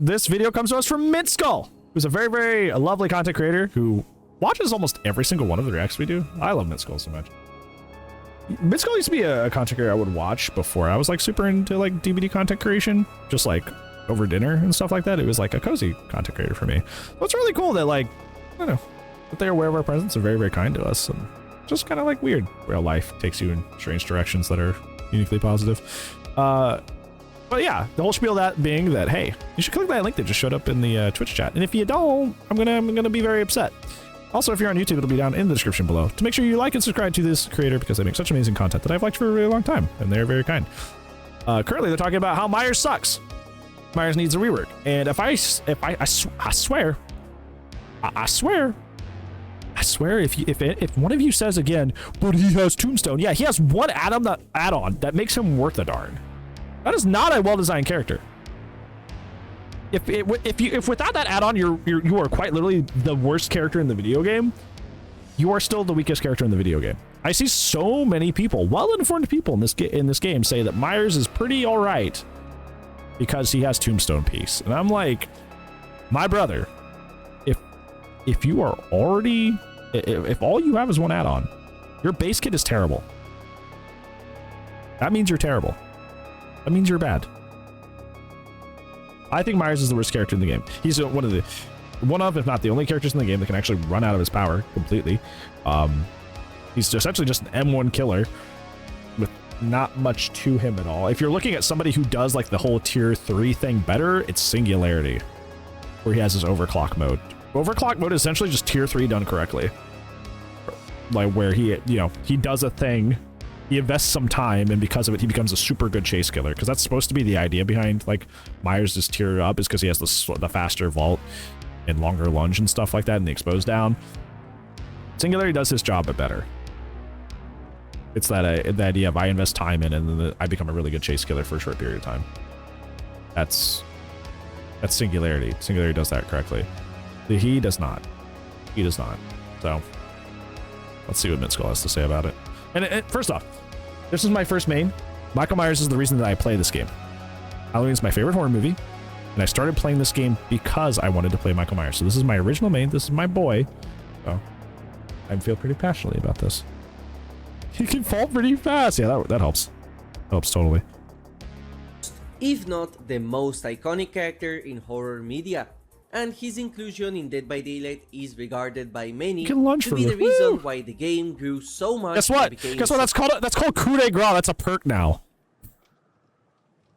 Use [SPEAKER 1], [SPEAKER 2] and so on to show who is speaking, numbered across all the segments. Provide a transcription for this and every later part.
[SPEAKER 1] this video comes to us from Mintskull, who's a very, very lovely content creator who watches almost every single one of the reacts we do. I love Mintskull so much. Mintskull used to be a content creator I would watch before I was like super into like DVD content creation, just like over dinner and stuff like that. It was like a cozy content creator for me. So it's really cool that like, I don't know, that they're aware of our presence and very, very kind to us. And just kind of like weird where life takes you in strange directions that are uniquely positive. But yeah, the whole spiel that being that, hey, you should click that link that just showed up in the Twitch chat. And if you don't, I'm gonna be very upset. Also, if you're on YouTube, it'll be down in the description below. To make sure you like and subscribe to this creator because they make such amazing content that I've liked for a really long time, and they're very kind. Currently, they're talking about how Myers sucks. Myers needs a rework, and I swear, if one of you says again, but he has Tombstone, yeah, he has one add-on that makes him worth a darn. That is not a well-designed character. If without that add-on, you are quite literally the worst character in the video game, you are still the weakest character in the video game. I see so many people, well-informed people in this game, say that Myers is pretty all right because he has Tombstone piece, and I'm like, my brother, if you are already, if all you have is one add-on, your base kit is terrible. That means you're terrible. That means you're bad. I think Myers is the worst character in the game. He's one of, if not the only characters in the game that can actually run out of his power completely. He's essentially just an M1 killer with not much to him at all. If you're looking at somebody who does like the whole tier 3 thing better, it's Singularity, where he has his overclock mode. Overclock mode is essentially just tier 3 done correctly. Like where he, he does a thing, he invests some time, and because of it, he becomes a super good chase killer. Because that's supposed to be the idea behind like Myers is tiered up, is because he has the faster vault and longer lunge and stuff like that, and the expose down. Singularity does his job, but better. It's that the idea of I invest time in, and then I become a really good chase killer for a short period of time. That's Singularity. Singularity does that correctly. He does not. He does not. So let's see what Mintskull has to say about it. And first off, this is my first main. Michael Myers is the reason that I play this game. Halloween is my favorite horror movie, and I started playing this game because I wanted to play Michael Myers. So this is my original main. This is my boy. So I feel pretty passionately about this. He can fall pretty fast. Yeah, that helps. Helps totally.
[SPEAKER 2] If not the most iconic character in horror media, and his inclusion in Dead by Daylight is regarded by many to be the reason why the game grew so much.
[SPEAKER 1] Guess what? Guess what? That's called coup de grace. That's a perk now.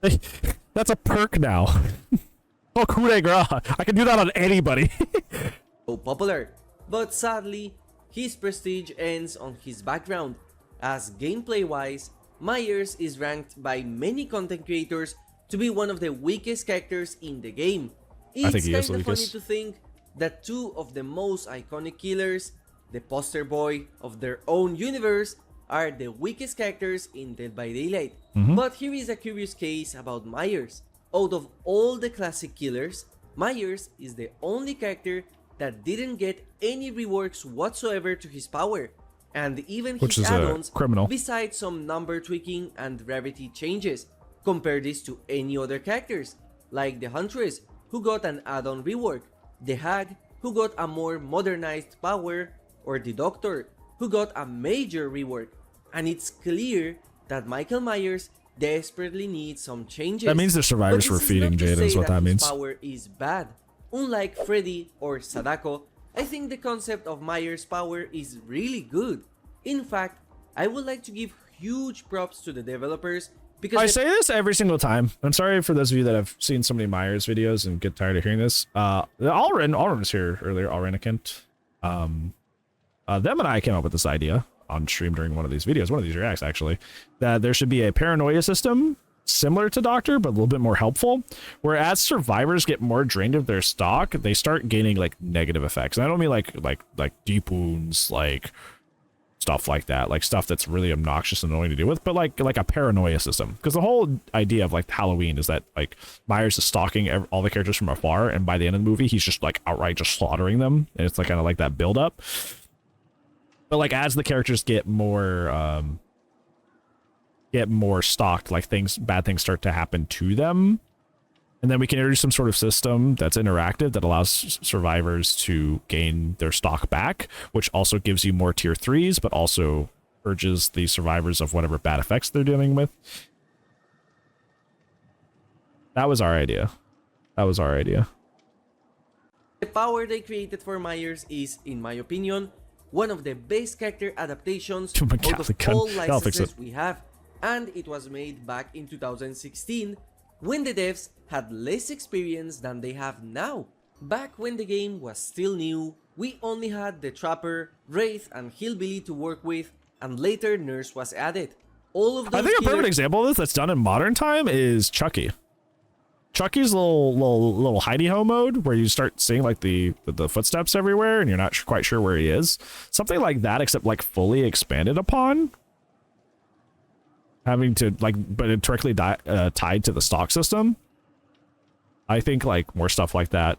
[SPEAKER 1] That's a perk now. Oh, coup de grace. I can do that on anybody.
[SPEAKER 2] So popular, but sadly, his prestige ends on his background, as gameplay-wise, Myers is ranked by many content creators to be one of the weakest characters in the game. It's kind of funny to think that two of the most iconic killers, the poster boy of their own universe, are the weakest characters in Dead by Daylight. But here is a curious case about Myers. Out of all the classic killers, Myers is the only character that didn't get any reworks whatsoever to his power, and even his add-ons, besides some number tweaking and rarity changes. Compare this to any other characters, like the Huntress, who got an add-on rework, the Hag, who got a more modernized power, or the Doctor, who got a major rework. And it's clear that Michael Myers desperately needs some changes.
[SPEAKER 1] That means the survivors were feeding Jada, is what that means.
[SPEAKER 2] His power is bad. Unlike Freddy or Sadako, I think the concept of Myers' power is really good. In fact, I would like to give huge props to the developers, because
[SPEAKER 1] I say this every single time. I'm sorry for those of you that have seen so many Myers videos and get tired of hearing this. Alrin was here earlier, Alrenikant. Them and I came up with this idea on stream during one of these videos, one of these reacts actually, that there should be a paranoia system similar to Doctor, but a little bit more helpful, where as survivors get more drained of their stock, they start gaining like negative effects. And I don't mean like deep wounds, like stuff like that, like stuff that's really obnoxious and annoying to deal with, but like a paranoia system. Because the whole idea of like Halloween is that like Myers is stalking all the characters from afar, and by the end of the movie he's just like outright just slaughtering them, and it's like kind of like that build up. But like as the characters get more stocked, like bad things start to happen to them, And then we can introduce some sort of system that's interactive that allows survivors to gain their stock back, which also gives you more tier 3s, but also purges the survivors of whatever bad effects they're dealing with. That was our idea. That was our idea.
[SPEAKER 2] The power they created for Myers is, in my opinion, one of the best character adaptations
[SPEAKER 1] Oh my
[SPEAKER 2] out
[SPEAKER 1] God,
[SPEAKER 2] of
[SPEAKER 1] the gun.
[SPEAKER 2] all
[SPEAKER 1] That'll fix
[SPEAKER 2] licenses
[SPEAKER 1] it.
[SPEAKER 2] we have, and it was made back in 2016 when the devs had less experience than they have now. Back when the game was still new, we only had the Trapper, Wraith, and Hillbilly to work with, and later Nurse was added. All of those
[SPEAKER 1] I think a perfect
[SPEAKER 2] killers
[SPEAKER 1] example of this that's done in modern time is Chucky. Chucky's little hidey ho mode where you start seeing like the footsteps everywhere and you're not quite sure where he is. Something like that, except like fully expanded upon. Having to like, but it directly tied to the stock system. I think like more stuff like that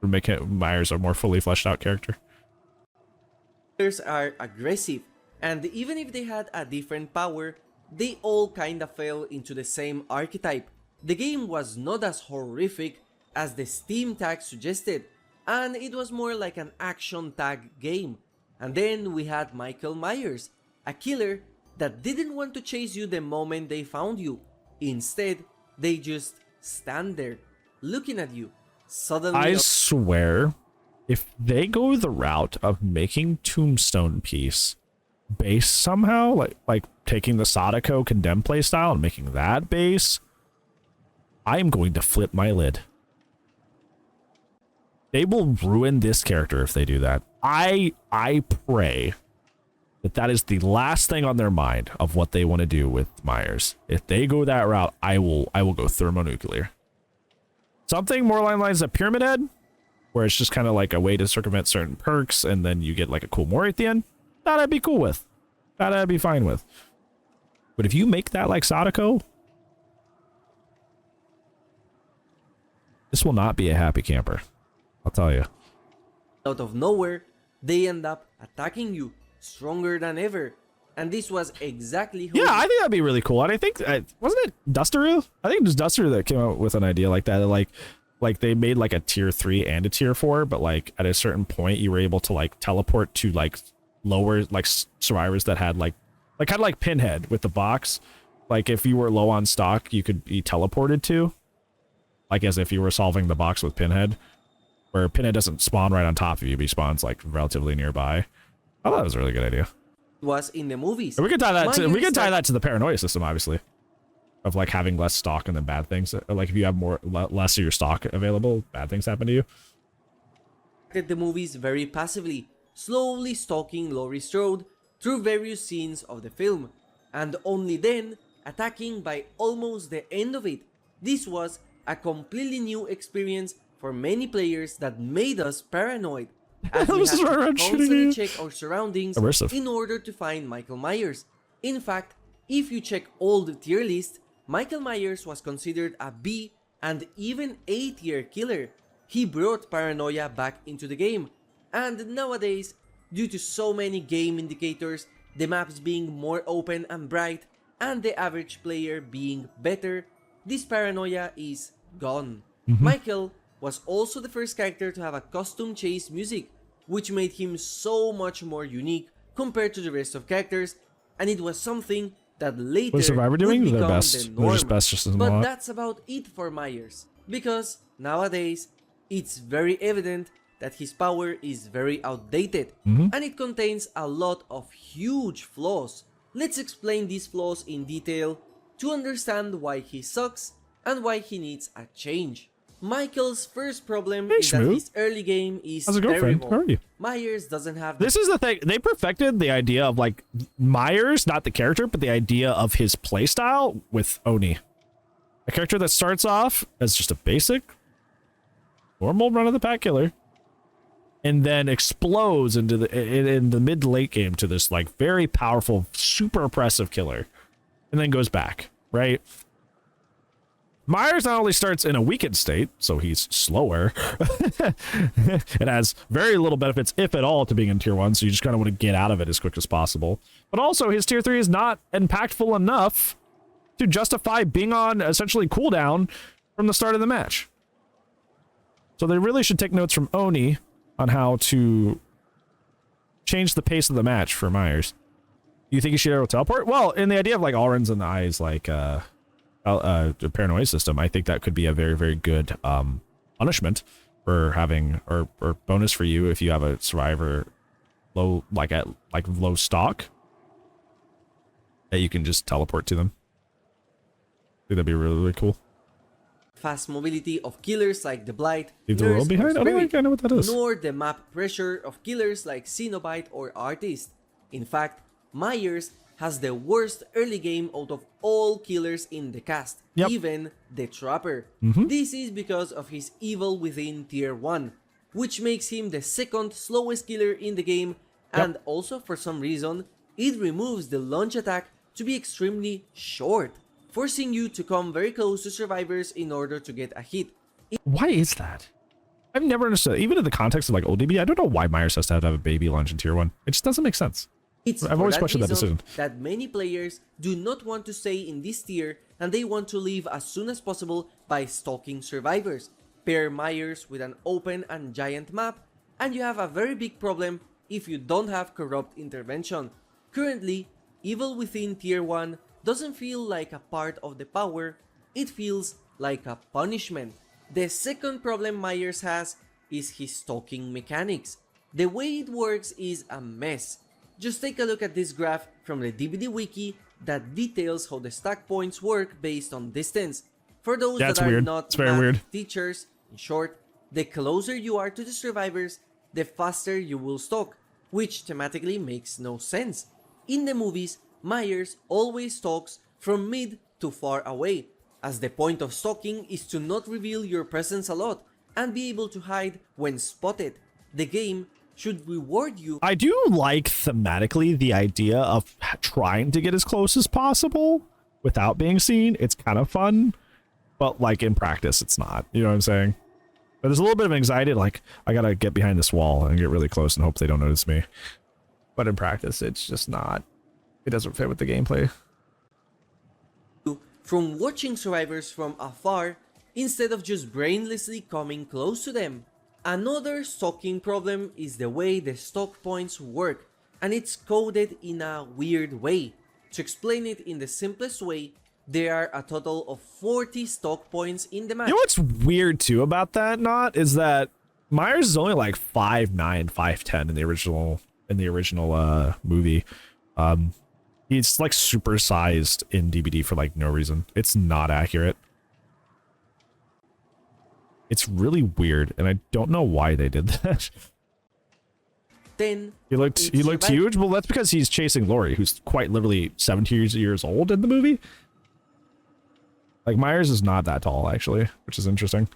[SPEAKER 1] would make Myers a more fully fleshed out character.
[SPEAKER 2] are aggressive, and even if they had a different power, they all kinda fell into the same archetype. The game was not as horrific as the Steam tag suggested, and it was more like an action tag game. And then we had Michael Myers, a killer that didn't want to chase you the moment they found you. Instead, they just stand there, looking at you. Suddenly,
[SPEAKER 1] I swear, if they go the route of making Tombstone Piece base somehow, like taking the Sadako Condemn playstyle and making that base, I am going to flip my lid. They will ruin this character if they do that. I pray that is the last thing on their mind of what they want to do with Myers. If they go that route, I will go thermonuclear. Something more along the lines of Pyramid Head, where it's just kind of like a way to circumvent certain perks, and then you get like a cool Mori at the end. That I'd be cool with. That I'd be fine with. But if you make that like Sadako, this will not be a happy camper. I'll tell you.
[SPEAKER 2] out of nowhere, they end up attacking you, stronger than ever. And this was exactly how...
[SPEAKER 1] Yeah, I think that'd be really cool. And I think, wasn't it Dusteroo? I think it was Dusteroo that came out with an idea like that. Like they made like a tier 3 and a tier 4, but like at a certain point you were able to like teleport to like lower like survivors that had like kind of like Pinhead with the box. Like if you were low on stock, you could be teleported to, like as if you were solving the box with Pinhead, where Pinhead doesn't spawn right on top of you, but he spawns like relatively nearby. I thought that was a really good idea.
[SPEAKER 2] Was in the movies.
[SPEAKER 1] And we could tie that to the paranoia system, obviously, of like having less stock and then bad things. Like if you have less of your stock available, bad things happen to you.
[SPEAKER 2] The movies very passively, slowly stalking Laurie Strode through various scenes of the film, and only then attacking by almost the end of it. This was a completely new experience for many players that made us paranoid, as we had to constantly check our surroundings in order to find Michael Myers. In fact, if you check all the tier list, Michael Myers was considered a B and even A tier killer. He brought paranoia back into the game, and nowadays, due to so many game indicators, the maps being more open and bright, and the average player being better, this paranoia is gone. Michael was also the first character to have a custom chase music, which made him so much more unique compared to the rest of characters, and it was something that later would become the norm. But that's about it for Myers, because nowadays it's very evident that his power is very outdated, and it contains a lot of huge flaws. Let's explain these flaws in detail to understand why he sucks and why he needs a change. Michael's first problem is that his early game is terrible.
[SPEAKER 1] How are you?
[SPEAKER 2] Myers doesn't have...
[SPEAKER 1] This is the thing. They perfected the idea of like Myers, not the character, but the idea of his playstyle with Oni. A character that starts off as just a basic, normal run-of-the-pack killer, and then explodes into in the mid to late game to this like very powerful, super oppressive killer, and then goes back, right? Myers not only starts in a weakened state, so he's slower. It has very little benefits, if at all, to being in tier 1, so you just kind of want to get out of it as quick as possible. But also, his tier 3 is not impactful enough to justify being on essentially cooldown from the start of the match. So they really should take notes from Oni on how to change the pace of the match for Myers. You think he should be able to teleport? Well, in the idea of like Alrins in the eyes, like the paranoia system, I think that could be a very, very good punishment for having, or bonus for you if you have a survivor low, like at like low stock, that you can just teleport to them. I think that'd be really, really cool.
[SPEAKER 2] Fast mobility of killers like the Blight,
[SPEAKER 1] Leave the world behind? I don't think I know what that is.
[SPEAKER 2] nor the map pressure of killers like Cenobite or Artist. In fact, Myers has the worst early game out of all killers in the cast, even the Trapper. This is because of his Evil Within Tier 1, which makes him the second slowest killer in the game, and also for some reason, it removes the launch attack to be extremely short, forcing you to come very close to survivors in order to get a hit.
[SPEAKER 1] Why is that? I've never understood. Even in the context of like old DB, I don't know why Myers has to have a baby launch in Tier 1. It just doesn't make sense. I've always questioned that decision.
[SPEAKER 2] That many players do not want to stay in this tier and they want to leave as soon as possible by stalking survivors. Pair Myers with an open and giant map, and you have a very big problem if you don't have corrupt intervention. Currently, Evil Within Tier 1 doesn't feel like a part of the power, it feels like a punishment. The second problem Myers has is his stalking mechanics. The way it works is a mess. Just take a look at this graph from the DVD wiki that details how the stack points work based on distance. For those that are not math teachers, in short, the closer you are to the survivors, the faster you will stalk, which thematically makes no sense. In the movies, Myers always stalks from mid to far away, as the point of stalking is to not reveal your presence a lot and be able to hide when spotted. The game should reward you.
[SPEAKER 1] I do like thematically the idea of trying to get as close as possible without being seen. It's kind of fun, but like in practice, it's not. You know what I'm saying? But there's a little bit of anxiety, like I gotta get behind this wall and get really close and hope they don't notice me. But in practice, it's just not. It doesn't fit with the gameplay.
[SPEAKER 2] From watching survivors from afar instead of just brainlessly coming close to them. Another stalking problem is the way the stock points work, and it's coded in a weird way. To explain it in the simplest way, there are a total of 40 stock points in the match.
[SPEAKER 1] You know what's weird too about that, Not, is that Myers is only like 5'9", 5'10" in the original movie. He's like supersized in DBD for like no reason. It's not accurate. It's really weird, and I don't know why they did that.
[SPEAKER 2] Then
[SPEAKER 1] he looked huge. Well, that's because he's chasing Lori, who's quite literally 17 years old in the movie. Like Myers is not that tall actually, which is interesting.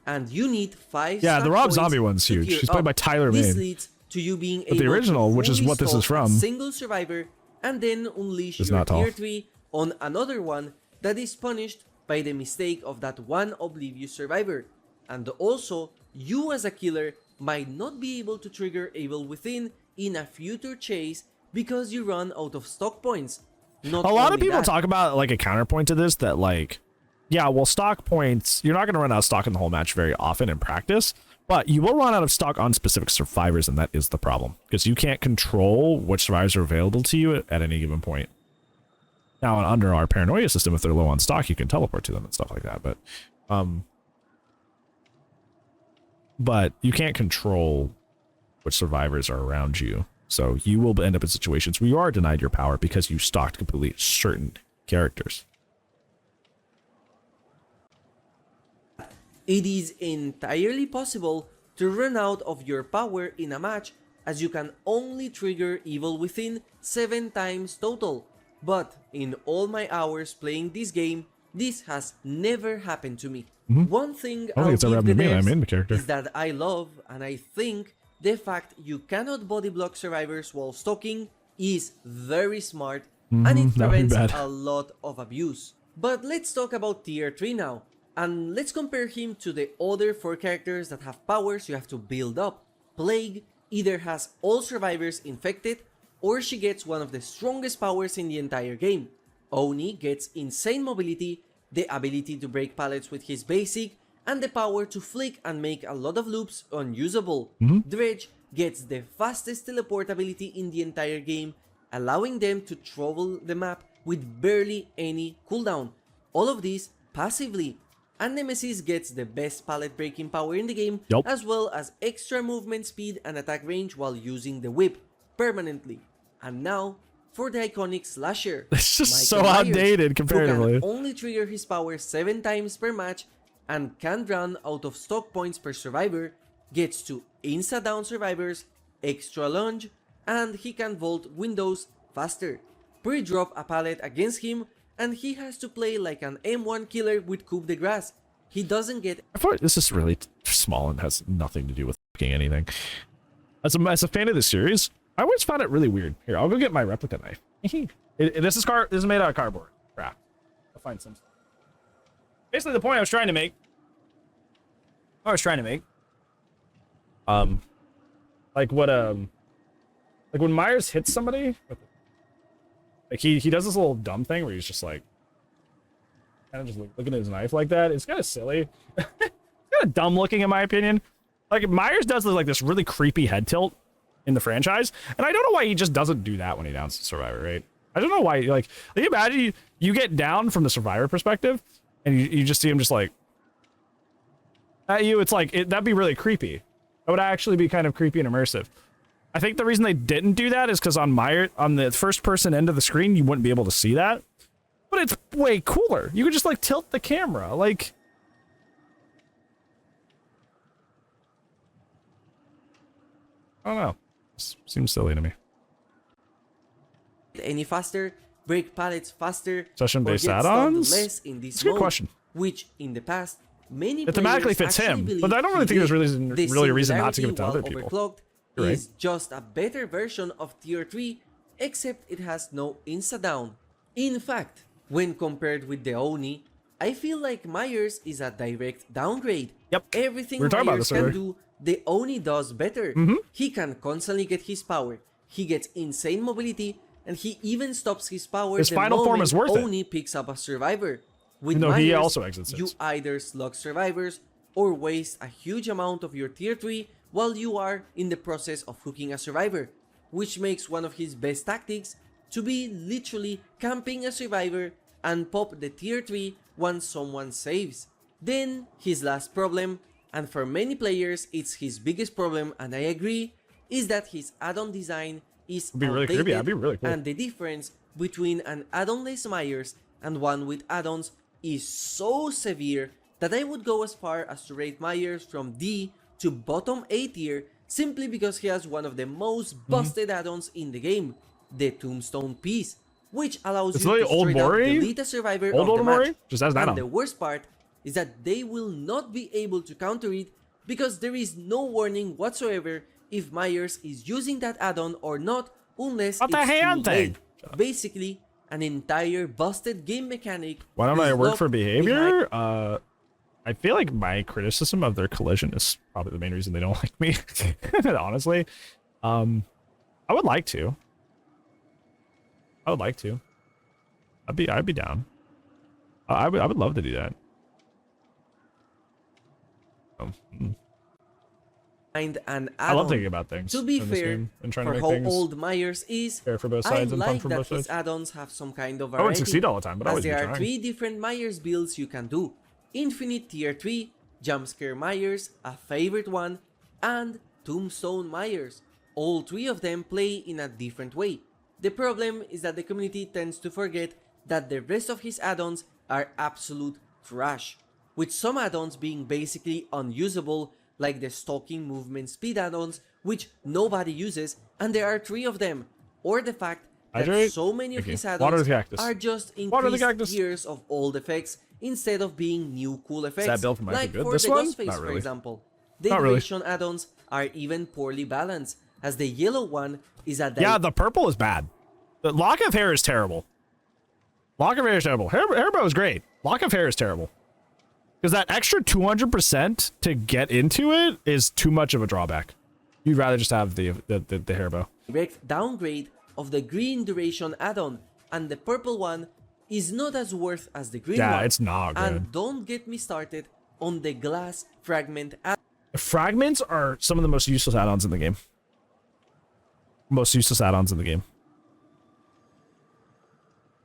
[SPEAKER 2] And you need 5.
[SPEAKER 1] Yeah, the Rob Zombie one's huge. He's played by Tyler Mane.
[SPEAKER 2] This leads to you being able
[SPEAKER 1] the original, which is what this is from,
[SPEAKER 2] single survivor, and then unleash your tier 3 on another one that is punished by the mistake of that one oblivious survivor. And also, you as a killer might not be able to trigger Evil Within in a future chase because you run out of stock points. Not
[SPEAKER 1] a lot of people talk about like a counterpoint to this, that like, yeah, well, stock points, you're not going to run out of stock in the whole match very often in practice, but you will run out of stock on specific survivors, and that is the problem, because you can't control which survivors are available to you at any given point. Now, under our paranoia system, if they're low on stock, you can teleport to them and stuff like that, but you can't control which survivors are around you. So you will end up in situations where you are denied your power because you stocked completely certain characters.
[SPEAKER 2] It is entirely possible to run out of your power in a match, as you can only trigger Evil Within 7 times total. But in all my hours playing this game, this has never happened to me. One thing I'll give the devs is that I love, and I think, the fact you cannot body block survivors while stalking is very smart, and it prevents a lot of abuse. But let's talk about tier 3 now, and let's compare him to the other 4 characters that have powers you have to build up. Plague either has all survivors infected, or she gets one of the strongest powers in the entire game. Oni gets insane mobility, the ability to break pallets with his basic, and the power to flick and make a lot of loops unusable. Dredge gets the fastest teleport ability in the entire game, allowing them to travel the map with barely any cooldown. All of this passively. And Nemesis gets the best pallet breaking power in the game, as well as extra movement speed and attack range while using the whip permanently. And now for the iconic slasher.
[SPEAKER 1] It's just
[SPEAKER 2] Michael
[SPEAKER 1] so
[SPEAKER 2] Myers,
[SPEAKER 1] outdated comparatively.
[SPEAKER 2] who can only trigger his power 7 times per match and can run out of stock points per survivor, gets to insta-down survivors, extra lunge, and he can vault windows faster. Pre-drop a pallet against him, and he has to play like an M1 killer with coup de grace. He doesn't get...
[SPEAKER 1] I thought this is really small and has nothing to do with fucking anything. As a fan of the series, I always found it really weird. Here, I'll go get my replica knife. This is made out of cardboard. Crap. I'll find some stuff. Basically, the point I was trying to make. Like when Myers hits somebody, like he does this little dumb thing where he's just like, kind of just looking at his knife like that. It's kind of silly. It's kind of dumb looking in my opinion. Like Myers does like this really creepy head tilt in the franchise, and I don't know why he just doesn't do that when he downs the survivor, right? I don't know why. Like you imagine you get down from the survivor perspective, and you just see him just like at you. It's like that'd be really creepy. That would actually be kind of creepy and immersive. I think the reason they didn't do that is because on the first person end of the screen, you wouldn't be able to see that. But it's way cooler. You could just like tilt the camera, like. I don't know. Seems silly to me.
[SPEAKER 2] Any faster, break pallets faster,
[SPEAKER 1] Session-based
[SPEAKER 2] or get
[SPEAKER 1] add-ons?
[SPEAKER 2] stunned less in this
[SPEAKER 1] It's a good
[SPEAKER 2] mode,
[SPEAKER 1] question.
[SPEAKER 2] which in the past many
[SPEAKER 1] It thematically
[SPEAKER 2] players
[SPEAKER 1] fits
[SPEAKER 2] actually
[SPEAKER 1] him,
[SPEAKER 2] believed
[SPEAKER 1] but I don't really
[SPEAKER 2] he
[SPEAKER 1] think there's
[SPEAKER 2] did.
[SPEAKER 1] really
[SPEAKER 2] The
[SPEAKER 1] a reason not to give it to
[SPEAKER 2] singularity,
[SPEAKER 1] other people.
[SPEAKER 2] while Overclocked
[SPEAKER 1] You're
[SPEAKER 2] is just a better version of Tier 3, except it has no insta-down. In fact, when compared with the Oni, I feel like Myers is a direct downgrade.
[SPEAKER 1] Yep.
[SPEAKER 2] Everything
[SPEAKER 1] We were talking about
[SPEAKER 2] Myers
[SPEAKER 1] this
[SPEAKER 2] can
[SPEAKER 1] earlier.
[SPEAKER 2] do, the Oni does better. He can constantly get his power, he gets insane mobility, and he even stops his power
[SPEAKER 1] His
[SPEAKER 2] the
[SPEAKER 1] final form
[SPEAKER 2] moment
[SPEAKER 1] is worth it.
[SPEAKER 2] Oni picks up a survivor. With
[SPEAKER 1] No,
[SPEAKER 2] Myers,
[SPEAKER 1] he also exits
[SPEAKER 2] you
[SPEAKER 1] it.
[SPEAKER 2] either slug survivors or waste a huge amount of your tier 3 while you are in the process of hooking a survivor, which makes one of his best tactics to be literally camping a survivor and pop the tier 3 once someone saves. Then his last problem, and for many players it's his biggest problem, and I agree, is that his add-on design is
[SPEAKER 1] It'd be really creepy.
[SPEAKER 2] outdated,
[SPEAKER 1] That'd be really cool.
[SPEAKER 2] and the difference between an add-on-less Myers and one with add-ons is so severe that I would go as far as to rate Myers from D to bottom A tier simply because he has one of the most busted add-ons in the game, the Tombstone piece, which allows
[SPEAKER 1] It's
[SPEAKER 2] you to
[SPEAKER 1] literally old
[SPEAKER 2] straight up
[SPEAKER 1] MORI?
[SPEAKER 2] delete a survivor
[SPEAKER 1] Old
[SPEAKER 2] of the
[SPEAKER 1] MORI?
[SPEAKER 2] match.
[SPEAKER 1] Just has that
[SPEAKER 2] And
[SPEAKER 1] on.
[SPEAKER 2] the worst part is that they will not be able to counter it because there is no warning whatsoever if Myers is using that add-on or not, unless
[SPEAKER 1] What the
[SPEAKER 2] it's
[SPEAKER 1] hand
[SPEAKER 2] too late.
[SPEAKER 1] thing?
[SPEAKER 2] Basically, an entire busted game mechanic.
[SPEAKER 1] Why don't I
[SPEAKER 2] is
[SPEAKER 1] work for
[SPEAKER 2] locked behind-
[SPEAKER 1] behavior? I feel like my criticism of their collision is probably the main reason they don't like me. Honestly, I would like to. I'd be down. I would love to do that.
[SPEAKER 2] An
[SPEAKER 1] I
[SPEAKER 2] add-on.
[SPEAKER 1] love thinking about things.
[SPEAKER 2] To be
[SPEAKER 1] in this
[SPEAKER 2] fair,
[SPEAKER 1] game and trying
[SPEAKER 2] for
[SPEAKER 1] to make
[SPEAKER 2] how
[SPEAKER 1] things
[SPEAKER 2] old Myers is,
[SPEAKER 1] fair for both
[SPEAKER 2] I
[SPEAKER 1] sides and fun
[SPEAKER 2] like
[SPEAKER 1] for
[SPEAKER 2] that
[SPEAKER 1] both
[SPEAKER 2] his
[SPEAKER 1] sides.
[SPEAKER 2] add-ons have some kind of
[SPEAKER 1] I
[SPEAKER 2] variety.
[SPEAKER 1] wouldn't succeed all the time, but I
[SPEAKER 2] as
[SPEAKER 1] always be
[SPEAKER 2] there are
[SPEAKER 1] trying.
[SPEAKER 2] 3 different Myers builds you can do: Infinite Tier 3, Jumpscare Myers, a favorite one, and Tombstone Myers. All 3 of them play in a different way. The problem is that the community tends to forget that the rest of his add-ons are absolute trash, with some add-ons being basically unusable, like the stalking movement speed add-ons, which nobody uses, and there are 3 of them, or the fact that
[SPEAKER 1] Hydrate?
[SPEAKER 2] so many of
[SPEAKER 1] Thank
[SPEAKER 2] his
[SPEAKER 1] you.
[SPEAKER 2] add-ons
[SPEAKER 1] Water the cactus.
[SPEAKER 2] are just
[SPEAKER 1] Water the
[SPEAKER 2] increased
[SPEAKER 1] cactus.
[SPEAKER 2] tiers of old effects instead of being new cool effects,
[SPEAKER 1] that build for Michael
[SPEAKER 2] like
[SPEAKER 1] good?
[SPEAKER 2] for
[SPEAKER 1] This
[SPEAKER 2] the
[SPEAKER 1] one?
[SPEAKER 2] Ghostface,
[SPEAKER 1] Not
[SPEAKER 2] for
[SPEAKER 1] really.
[SPEAKER 2] example. The
[SPEAKER 1] Not really.
[SPEAKER 2] duration add-ons are even poorly balanced, as the yellow one is a
[SPEAKER 1] Yeah, the purple is bad. The lock of hair is terrible. Hairbow is great. Lock of hair is terrible. Because that extra 200% to get into it is too much of a drawback. You'd rather just have the hairbow.
[SPEAKER 2] direct downgrade of the green duration add-on, and the purple one is not as worth as the green
[SPEAKER 1] Yeah,
[SPEAKER 2] one.
[SPEAKER 1] it's not good.
[SPEAKER 2] And don't get me started on the glass fragment.
[SPEAKER 1] Fragments are some of the most useless add-ons in the game. Most useless add-ons in the game.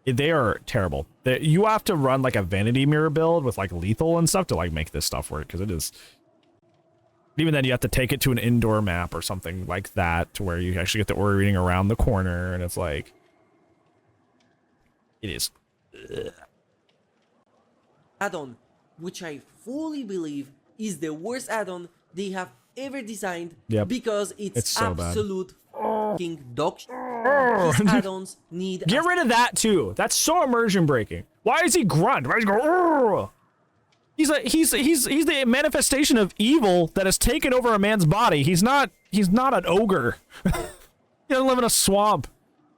[SPEAKER 1] They are terrible. You have to run like a vanity mirror build with like lethal and stuff to like make this stuff work, because it is. Even then, you have to take it to an indoor map or something like that to where you actually get the aura reading around the corner, and it's like, it is.
[SPEAKER 2] Add-on, which I fully believe is the worst add-on they have ever designed, because it's
[SPEAKER 1] so
[SPEAKER 2] absolute fucking dog shit. These add-ons need.
[SPEAKER 1] Get rid of that too. That's so immersion breaking. Why is he grunt? Why is he go? Urgh? He's the manifestation of evil that has taken over a man's body. He's not an ogre. He doesn't live in a swamp.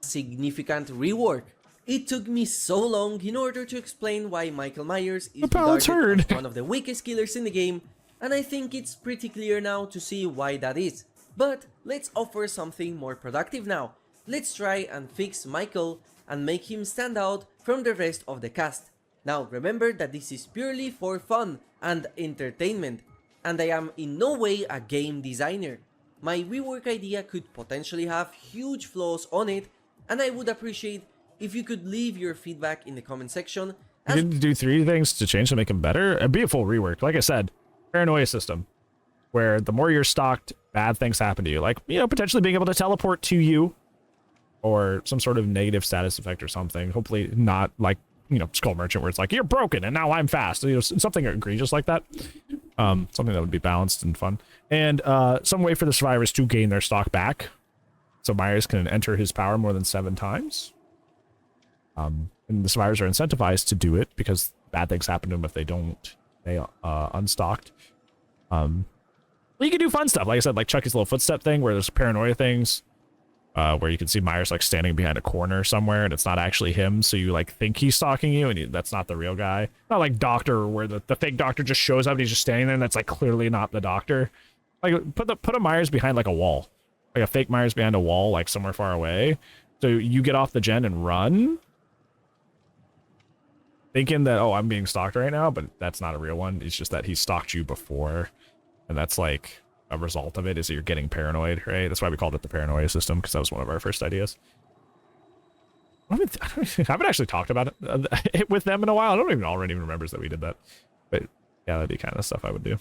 [SPEAKER 2] Significant rework. It took me so long in order to explain why Michael Myers is regarded as one of the weakest killers in the game, and I think it's pretty clear now to see why that is. But let's offer something more productive now. Let's try and fix Michael and make him stand out from the rest of the cast. Now remember that this is purely for fun and entertainment, and I am in no way a game designer. My rework idea could potentially have huge flaws on it, and I would appreciate if you could leave your feedback in the comment section.
[SPEAKER 1] You can do 3 things to change to make him better. It'd be a full rework. Like I said, paranoia system, where the more you're stalked, bad things happen to you. Like, you know, potentially being able to teleport to you, or some sort of negative status effect or something. Hopefully not like, you know, Skull Merchant, where it's like, you're broken and now I'm fast. You know, something egregious like that. Something that would be balanced and fun. And some way for the survivors to gain their stock back, so Myers can enter his power more than 7 times. And the survivors are incentivized to do it because bad things happen to them if they don't stay unstocked. Well, you can do fun stuff, like I said, like Chucky's little footstep thing, where there's paranoia things. Where you can see Myers like standing behind a corner somewhere and it's not actually him, so you like think he's stalking you and that's not the real guy. Not like Doctor, where the fake doctor just shows up and he's just standing there and that's like clearly not the doctor. Like put a Myers behind like a wall, like a fake Myers behind a wall, like somewhere far away, so you get off the gen and run thinking that, oh, I'm being stalked right now, but that's not a real one. It's just that he stalked you before, and that's like a result of it is that you're getting paranoid, right? That's why we called it the paranoia system, because that was one of our first ideas. I haven't actually talked about it with them in a while. I don't even already remembers that we did that. But yeah, that'd be kind of stuff I would do.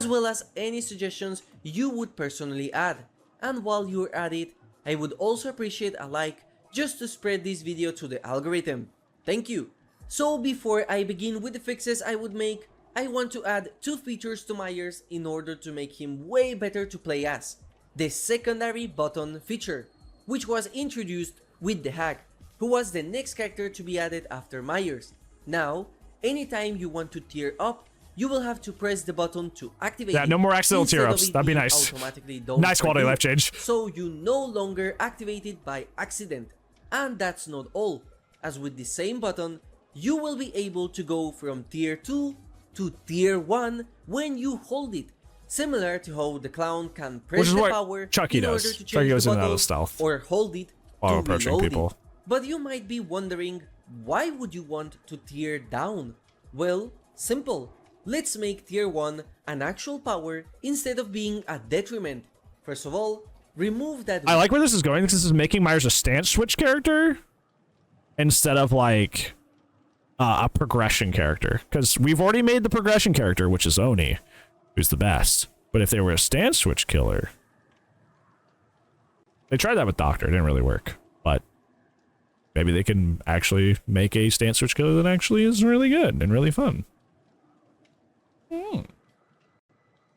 [SPEAKER 2] As well as any suggestions you would personally add. And while you're at it, I would also appreciate a like just to spread this video to the algorithm. Thank you. So before I begin with the fixes I would make, I want to add 2 features to Myers in order to make him way better to play as. The secondary button feature, which was introduced with the hack, who was the next character to be added after Myers. Now, anytime you want to tear up, you will have to press the button to activate it.
[SPEAKER 1] Yeah, no more accidental tear ups. That'd be nice. Nice quality life change.
[SPEAKER 2] So you no longer activate it by accident. And that's not all. As with the same button, you will be able to go from tier 2 to tier 1 when you hold it, similar to how the clown can press the power
[SPEAKER 1] Chucky
[SPEAKER 2] in order
[SPEAKER 1] does.
[SPEAKER 2] to change
[SPEAKER 1] Chucky goes
[SPEAKER 2] the
[SPEAKER 1] in and out
[SPEAKER 2] bottle
[SPEAKER 1] of stealth
[SPEAKER 2] or hold it
[SPEAKER 1] while
[SPEAKER 2] to
[SPEAKER 1] approaching
[SPEAKER 2] reload
[SPEAKER 1] people.
[SPEAKER 2] it. But you might be wondering, why would you want to tier down? Well, simple. Let's make tier 1 an actual power instead of being a detriment. First of all, remove that.
[SPEAKER 1] I like where this is going. This is making Myers a stance switch character instead of like a progression character, because we've already made the progression character, which is Oni, who's the best. But if they were a stance switch killer, they tried that with Doctor, it didn't really work, but maybe they can actually make a stance switch killer that actually is really good and really fun.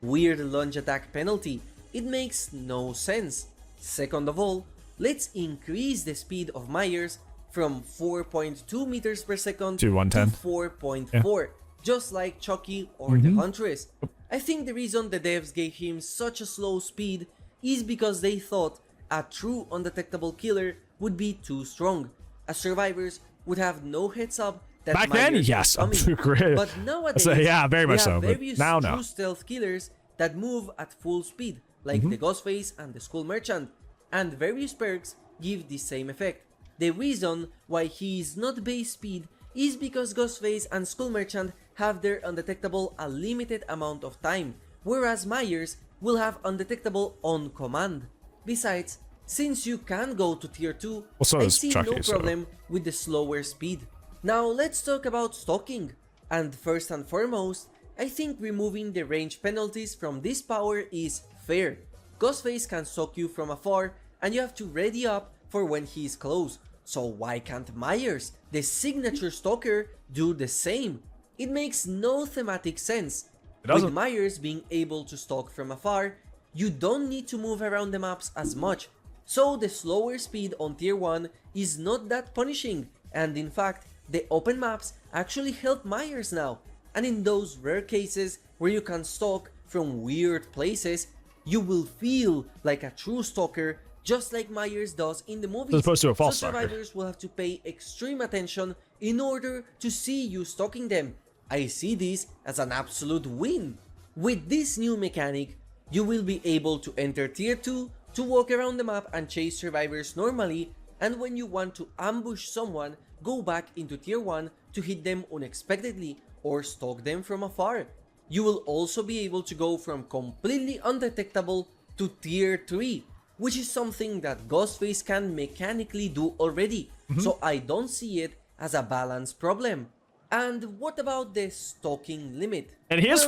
[SPEAKER 2] Weird lunge attack penalty. It makes no sense. Second of all, let's increase the speed of Myers from 4.2 meters per second
[SPEAKER 1] to 110
[SPEAKER 2] to 4.4, just like Chucky or the Huntress. I think the reason the devs gave him such a slow speed is because they thought a true undetectable killer would be too strong, as survivors would have no heads up that
[SPEAKER 1] back then, yes,
[SPEAKER 2] great. But nowadays,
[SPEAKER 1] yeah, very much so. But
[SPEAKER 2] various
[SPEAKER 1] now,
[SPEAKER 2] true stealth killers that move at full speed, like the Ghostface and the Skull Merchant, and various perks give the same effect. The reason why he is not base speed is because Ghostface and Skull Merchant have their undetectable a limited amount of time, whereas Myers will have undetectable on command. Besides, since you can go to tier 2,
[SPEAKER 1] Well, so
[SPEAKER 2] I
[SPEAKER 1] is
[SPEAKER 2] see
[SPEAKER 1] Chucky,
[SPEAKER 2] no problem with the slower speed. Now let's talk about stalking, and first and foremost, I think removing the range penalties from this power is fair. Ghostface can stalk you from afar and you have to ready up for when he is close, so why can't Myers, the signature stalker, do the same? It makes no thematic sense. With Myers being able to stalk from afar, you don't need to move around the maps as much, so the slower speed on tier 1 is not that punishing, and in fact, the open maps actually help Myers now, and in those rare cases where you can stalk from weird places, you will feel like a true stalker just like Myers does in the movies.
[SPEAKER 1] As opposed to a false
[SPEAKER 2] so
[SPEAKER 1] stalker.
[SPEAKER 2] survivors will have to pay extreme attention in order to see you stalking them. I see this as an absolute win. With this new mechanic, you will be able to enter tier 2 to walk around the map and chase survivors normally, and when you want to ambush someone, go back into tier 1 to hit them unexpectedly or stalk them from afar. You will also be able to go from completely undetectable to tier 3, which is something that Ghostface can mechanically do already, so I don't see it as a balance problem. And what about the stalking limit?
[SPEAKER 1] And his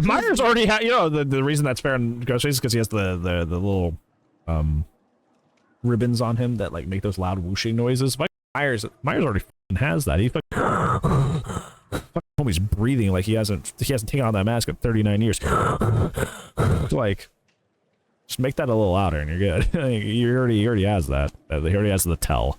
[SPEAKER 1] Myers already had, you know, the reason that's fair in Ghostface is because he has the little ribbons on him that like make those loud whooshing noises. Myers already has that. He homie's breathing like he hasn't taken on that mask in 39 years. Like, just make that a little louder and you're good. he already has that. He already has the tell.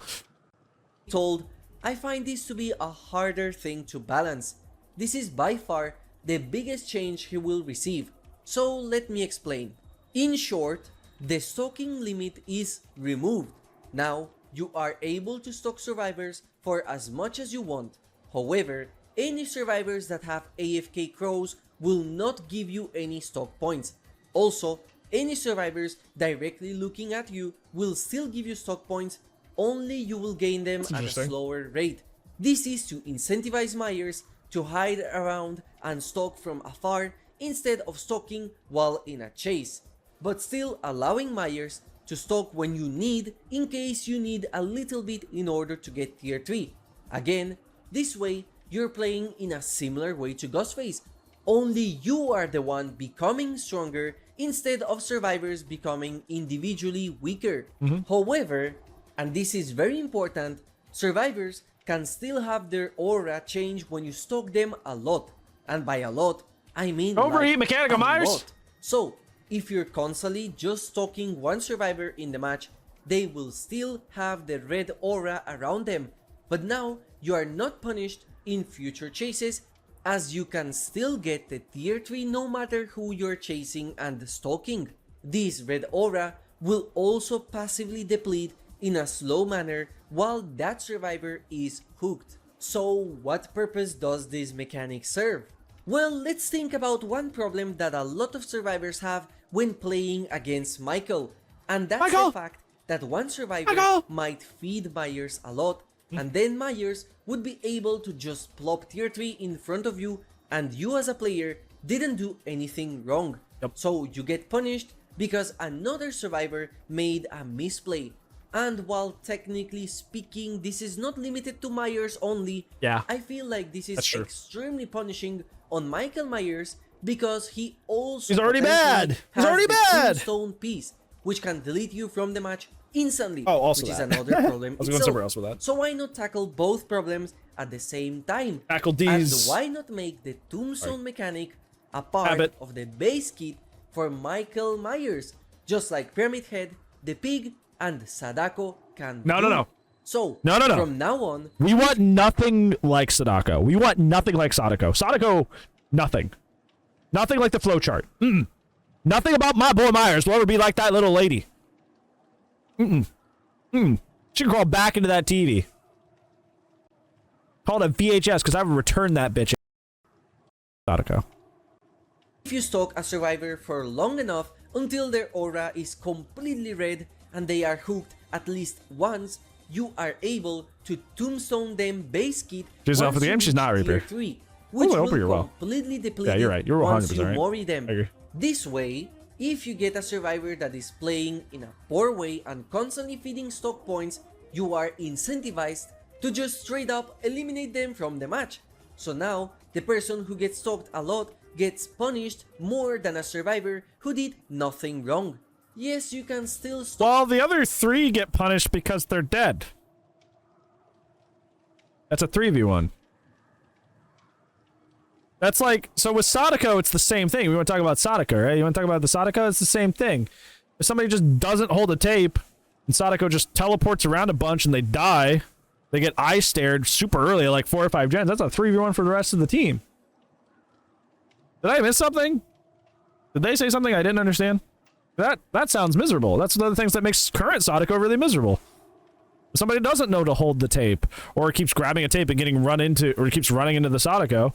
[SPEAKER 2] Told, I find this to be a harder thing to balance. This is by far the biggest change he will receive. So let me explain. In short, the stalking limit is removed. Now, you are able to stalk survivors for as much as you want. However, any survivors that have AFK crows will not give you any stalk points. Also, any survivors directly looking at you will still give you stalk points, only you will gain them at a slower rate. This is to incentivize Myers to hide around and stalk from afar instead of stalking while in a chase, but still allowing Myers to stalk when you need, in case you need a little bit in order to get tier 3. Again, this way you're playing in a similar way to Ghostface, only you are the one becoming stronger instead of survivors becoming individually weaker. However, and this is very important, survivors can still have their aura change when you stalk them a lot, and by a lot, I mean
[SPEAKER 1] overheat
[SPEAKER 2] like
[SPEAKER 1] mechanic of Myers.
[SPEAKER 2] Lot. So, if you're constantly just stalking one survivor in the match, they will still have the red aura around them, but now you are not punished in future chases, as you can still get the tier 3 no matter who you're chasing and stalking. This red aura will also passively deplete in a slow manner while that survivor is hooked. So what purpose does this mechanic serve? Well, let's think about one problem that a lot of survivors have when playing against Michael, and that's the fact that one survivor might feed Myers a lot, and then Myers would be able to just plop tier 3 in front of you, and you as a player didn't do anything wrong. So you get punished because another survivor made a misplay. And while technically speaking this is not limited to Myers only, I feel like this is extremely punishing on Michael Myers because he also
[SPEAKER 1] He's already bad. He's already bad.
[SPEAKER 2] Tombstone piece, which can delete you from the match instantly,
[SPEAKER 1] also
[SPEAKER 2] which
[SPEAKER 1] that.
[SPEAKER 2] is another problem.
[SPEAKER 1] I was going somewhere else with that.
[SPEAKER 2] So why not tackle both problems at the same time?
[SPEAKER 1] Tackle these.
[SPEAKER 2] And why not make the Tombstone mechanic a part of the base kit for Michael Myers, just like Pyramid Head, the Pig, and Sadako can do.
[SPEAKER 1] No.
[SPEAKER 2] So, from now on,
[SPEAKER 1] we want nothing like Sadako. We want nothing like Sadako. Sadako, nothing. Nothing like the flowchart. Nothing about my boy Myers will ever be like that little lady. She can crawl back into that TV. Call it a VHS because I would return that bitch. Sadako.
[SPEAKER 2] If you stalk a survivor for long enough until their aura is completely red and they are hooked at least once, you are able to tombstone them base kit.
[SPEAKER 1] She's out for the game. She's not Reaper.
[SPEAKER 2] Tier 3, which
[SPEAKER 1] I hope
[SPEAKER 2] will
[SPEAKER 1] you're well.
[SPEAKER 2] completely deplete
[SPEAKER 1] Yeah, you're right. You're 100%
[SPEAKER 2] once you
[SPEAKER 1] right.
[SPEAKER 2] mori them.
[SPEAKER 1] I agree.
[SPEAKER 2] This way, if you get a survivor that is playing in a poor way and constantly feeding stock points, you are incentivized to just straight up eliminate them from the match. So now, the person who gets stocked a lot gets punished more than a survivor who did nothing wrong. Yes, you can still stock.
[SPEAKER 1] Well, the other 3 get punished because they're dead. That's a 3v1. That's like, so with Sadako, it's the same thing. We want to talk about Sadako, right? You want to talk about the Sadako? It's the same thing. If somebody just doesn't hold a tape, and Sadako just teleports around a bunch and they die, they get eye stared super early, like 4 or 5 gens. That's a 3v1 for the rest of the team. Did I miss something? Did they say something I didn't understand? That sounds miserable. That's one of the things that makes current Sadako really miserable. If somebody doesn't know to hold the tape, or keeps grabbing a tape and getting run into, or keeps running into the Sadako,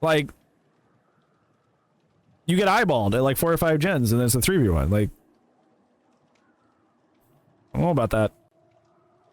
[SPEAKER 1] like, you get eyeballed at like 4 or 5 gens, and then it's a 3v1. Like, I don't know about that.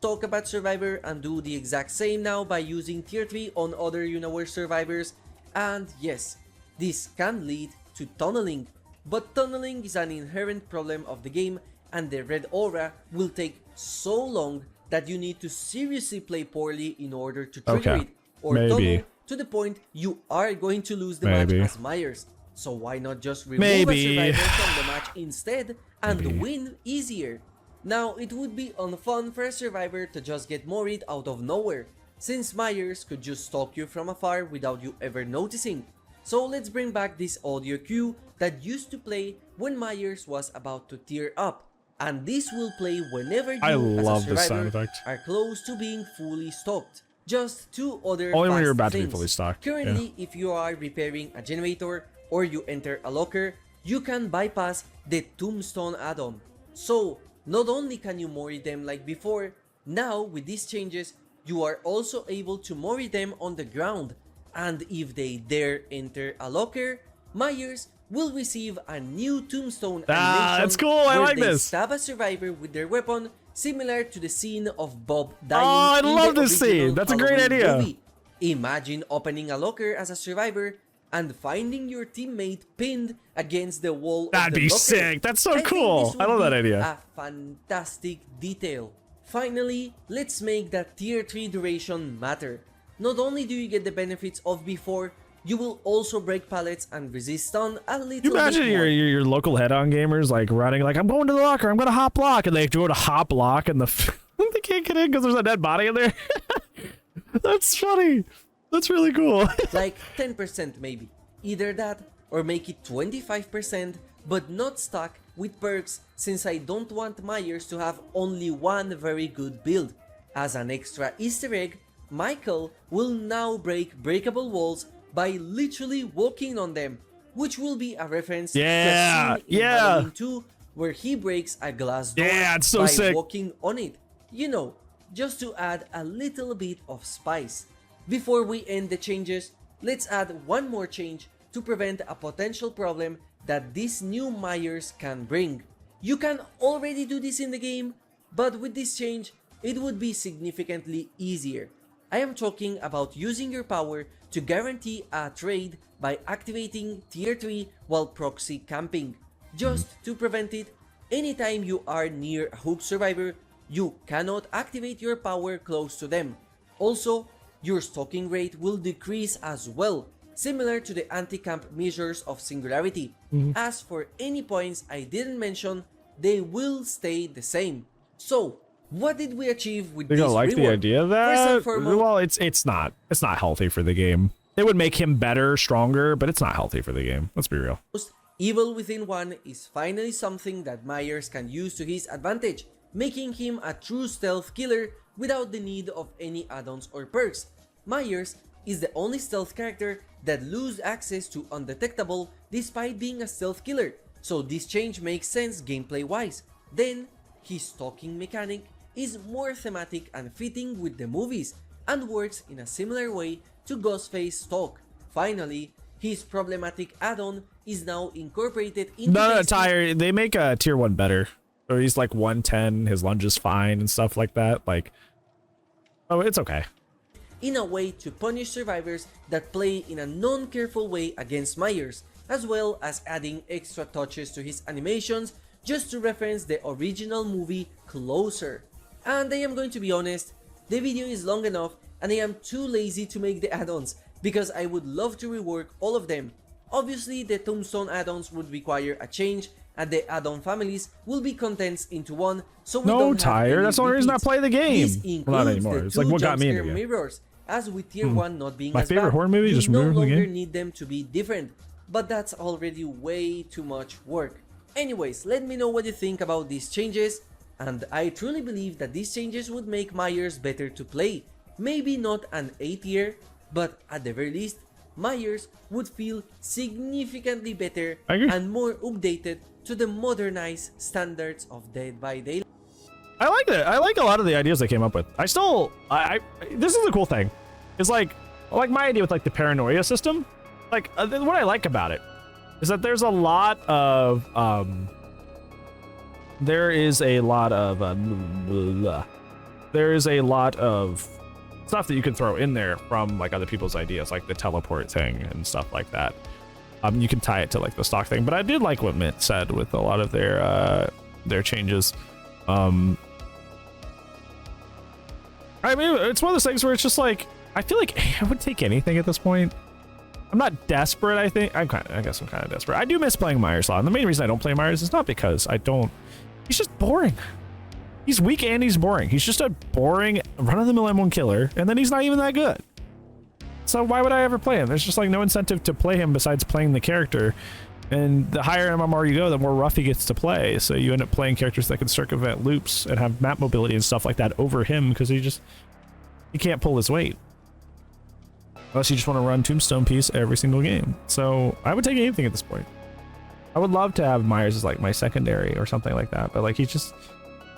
[SPEAKER 2] Talk about Survivor and do the exact same now by using tier 3 on other Unaware survivors. And yes, this can lead to tunneling, but tunneling is an inherent problem of the game, and the red aura will take so long that you need to seriously play poorly in order to trigger it, or tunnel to the point you are going to lose the match as Myers. So why not just remove a survivor from the match instead and win easier? Now, it would be unfun for a survivor to just get moried out of nowhere, since Myers could just stalk you from afar without you ever noticing. So let's bring back this audio cue that used to play when Myers was about to tear up, and this will play whenever you as a survivor are close to being fully stocked. Just 2 other
[SPEAKER 1] only when you're about
[SPEAKER 2] things.
[SPEAKER 1] to be fully stocked.
[SPEAKER 2] Currently, if you are repairing a generator or you enter a locker, you can bypass the tombstone add-on. So not only can you mori them like before, now with these changes, you are also able to mori them on the ground. And if they dare enter a locker, Myers will receive a new tombstone animation.
[SPEAKER 1] That's cool. I like this.
[SPEAKER 2] Stab a survivor with their weapon, similar to the scene of Bob dying.
[SPEAKER 1] Oh, I love
[SPEAKER 2] the
[SPEAKER 1] this scene. That's a great idea.
[SPEAKER 2] Movie. Imagine opening a locker as a survivor and finding your teammate pinned against the wall.
[SPEAKER 1] That'd
[SPEAKER 2] of the
[SPEAKER 1] be
[SPEAKER 2] locker.
[SPEAKER 1] sick. That's so cool. I love that idea.
[SPEAKER 2] A fantastic detail. Finally, let's make that tier 3 duration matter. Not only do you get the benefits of before, you will also break pallets and resist stun a little bit more.
[SPEAKER 1] You imagine your local head-on gamers like running, like, I'm going to the locker, I'm going to hop block, and they go to hop block, and they can't get in because there's a dead body in there. That's funny. That's really cool.
[SPEAKER 2] Like 10% maybe. Either that, or make it 25%, but not stuck with perks, since I don't want Myers to have only one very good build. As an extra Easter egg, Michael will now break breakable walls by literally walking on them, which will be a reference to a scene in Halloween 2 where he breaks a glass door by walking on it. You know, just to add a little bit of spice. Before we end the changes, let's add one more change to prevent a potential problem that this new Myers can bring. You can already do this in the game, but with this change, it would be significantly easier. I am talking about using your power to guarantee a trade by activating tier 3 while proxy camping. Just to prevent it, anytime you are near a hook survivor, you cannot activate your power close to them. Also, your stalking rate will decrease as well, similar to the anti-camp measures of Singularity. As for any points I didn't mention, they will stay the same. So, what did we achieve with this
[SPEAKER 1] like
[SPEAKER 2] rework?
[SPEAKER 1] The idea of that?
[SPEAKER 2] Foremost,
[SPEAKER 1] well, it's not healthy for the game. It would make him better, stronger, but it's not healthy for the game. Let's be real.
[SPEAKER 2] Evil Within 1 is finally something that Myers can use to his advantage, making him a true stealth killer without the need of any add-ons or perks. Myers is the only stealth character that loses access to undetectable despite being a stealth killer, so this change makes sense gameplay wise. Then, his stalking mechanic is more thematic and fitting with the movies, and works in a similar way to Ghostface Stalk. Finally, his problematic add-on is now incorporated into
[SPEAKER 1] Tyre, they make a tier 1 better. or he's like 110, his lunge is fine and stuff like that. Like, oh, it's okay.
[SPEAKER 2] In a way to punish survivors that play in a non-careful way against Myers, as well as adding extra touches to his animations just to reference the original movie closer. And I am going to be honest, the video is long enough and I am too lazy to make the add-ons because I would love to rework all of them. Obviously the Tombstone add-ons would require a change and the add-on families will be condensed into one, so we don't have any
[SPEAKER 1] that's the only reason I play the game.
[SPEAKER 2] This includes
[SPEAKER 1] Well, not anymore.
[SPEAKER 2] the
[SPEAKER 1] It's
[SPEAKER 2] two
[SPEAKER 1] like what got me
[SPEAKER 2] jump
[SPEAKER 1] into
[SPEAKER 2] scare
[SPEAKER 1] it.
[SPEAKER 2] mirrors. As with tier 1 not being
[SPEAKER 1] My
[SPEAKER 2] as
[SPEAKER 1] favorite
[SPEAKER 2] bad,
[SPEAKER 1] horror movie,
[SPEAKER 2] you
[SPEAKER 1] just
[SPEAKER 2] no
[SPEAKER 1] removed from the
[SPEAKER 2] longer
[SPEAKER 1] game.
[SPEAKER 2] need them to be different, but that's already way too much work. Anyways, let me know what you think about these changes, and I truly believe that these changes would make Myers better to play. Maybe not an A tier, but at the very least, Myers would feel significantly better and more updated to the modernized standards of Dead by Daylight.
[SPEAKER 1] I like that. I like a lot of the ideas they came up with. This is a cool thing. It's like my idea with like the paranoia system. Like what I like about it is that there's a lot of stuff that you can throw in there from like other people's ideas, like the teleport thing and stuff like that. You can tie it to like the stock thing, but I did like what Mint said with a lot of their changes. I mean, it's one of those things where it's just like, I feel like I would take anything at this point. I'm not desperate, I think. I guess I'm kind of desperate. I do miss playing Myers a lot, and the main reason I don't play Myers is not because he's just boring. He's weak and he's boring. He's just a boring, run-of-the-mill M1 killer, and then he's not even that good. So why would I ever play him? There's just like no incentive to play him besides playing the character. And the higher MMR you go, the more rough he gets to play. So you end up playing characters that can circumvent loops and have map mobility and stuff like that over him because he can't pull his weight. Unless you just want to run Tombstone piece every single game. So I would take anything at this point. I would love to have Myers as like my secondary or something like that. But like he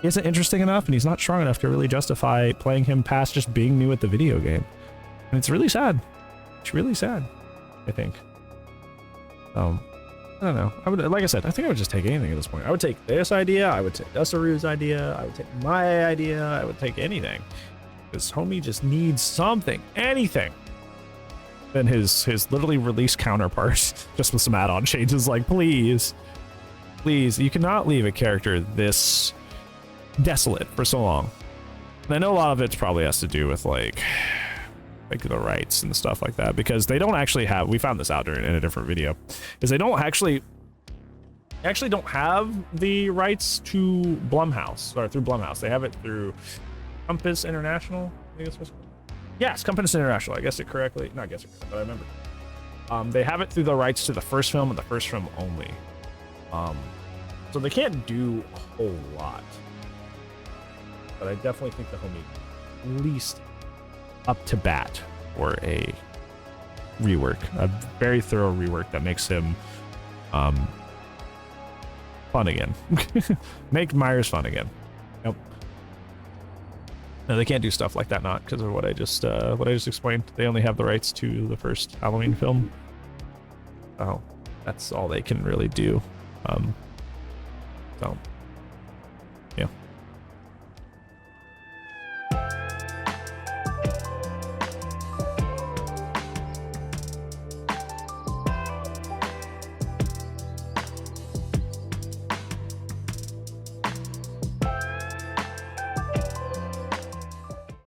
[SPEAKER 1] isn't interesting enough and he's not strong enough to really justify playing him past just being new at the video game. And it's really sad. It's really sad, I think. I don't know. Like I said, I think I would just take anything at this point. I would take this idea. I would take Dustaru's idea. I would take my idea. I would take anything. Because homie just needs something, anything. Then his literally release counterpart, just with some add-on changes. Like, please, you cannot leave a character this desolate for so long. And I know a lot of it probably has to do with like the rights and stuff like that, because they don't actually have, we found this out in a different video, is they don't actually don't have the rights to Blumhouse, or through Blumhouse. They have it through Compass International, I think it's supposed to be. Yes, Compass International, I guessed it correctly. Not guessed it correctly, but I remember. They have it through the rights to the first film and the first film only. So they can't do a whole lot. But I definitely think the homie at least up to bat for a rework, a very thorough rework that makes him fun again. Make Myers fun again. Nope. No, they can't do stuff like that, not because of what I just explained. They only have the rights to the first Halloween film. Oh, that's all they can really do. So